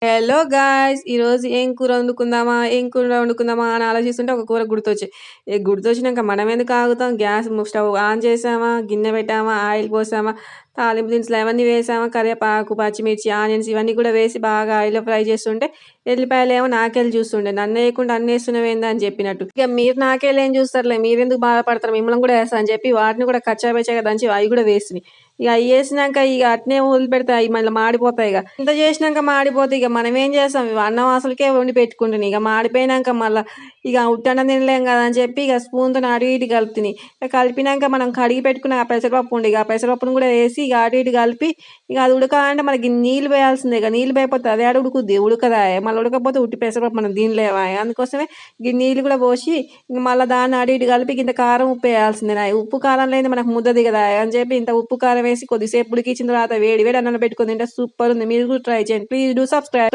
Hello guys! ఈరోజు ఏం కూర వండుకుందామా అని ఆలోచిస్తుంటే ఒక కూర గుర్తొచ్చింది. గుర్తొచ్చినాక మనమెందుకు ఆగుతాం? గ్యాస్ స్టవ్ ఆన్ చేసామా, గిన్నె పెట్టామా, ఆయిల్ పోసామా, తాలింపు దినుసులు అవన్నీ వేసామా, కరివేపాకు, పచ్చిమిర్చి, ఆనియన్స్ ఇవన్నీ కూడా వేసి బాగా ఆయిల్‌లో ఫ్రై చేస్తుంటే ఎల్లిపాయలేమో నాకెళ్ళి చూస్తుండే. నన్నేయకుండా అన్నేస్తున్నావేంది అని చెప్పినట్టు. ఇక మీరు నాకెళ్ళి ఏం చూస్తారులే, మీరెందుకు బాధపడతారు, మిమ్మల్ని కూడా ఏస్తా అని చెప్పి వాటిని కూడా కచ్చాపిచ్చాగా దంచి అవి కూడా వేసినాయి. ఇక అవి వేసినాక ఇక అట్నే వదిలిపెడితే అవి మళ్ళీ మాడిపోతాయి. ఇక ఇంత చేసినాక మాడిపోతే ఇక మనం ఏం చేస్తాం? అన్నం అసలుకే వండి పెట్టుకుంటున్నాయి. ఇక మాడిపోయినాక మళ్ళీ ఇక ఉట్టన్నం తినలేం కదా అని చెప్పి ఇక స్పూన్తో అటు ఇటు కలుపుతుంది. ఇక కలిపినాక మనం కడిగి పెట్టుకున్న ఆ పెసరపప్పు ఉండి, ఇక ఆ పెసరపప్పును కూడా వేసి ఇక అటు ఇటు కలిపి ఇక అది ఉడకాలంటే మనకి నీళ్ళు వేయాల్సిందే. ఇక నీళ్ళు వేయకపోతే అది ఆడ ఉడుకుద్ది, ఉడకదా? మళ్ళీ ఉడకపోతే ఉట్టి పెసరపప్పు మనం తినలేమా? అందుకోసమే ఈ నీళ్ళు కూడా పోసి ఇంక మళ్ళీ దాన్ని అటు ఇటు కలిపి ఇంత కారం ఉప్పు వేయాల్సిందే. ఉప్పు కారం లేదు మనకు ముద్ద దిగదా అని చెప్పి ఇంత ఉప్పు కారం వేసి కొద్దిసేపు ఉడికించిన తర్వాత వేడి వేడి అన్నం పెట్టుకొని తింటే సూపర్ ఉంది. మీరు కూడా ట్రై చేయండి. Please do subscribe.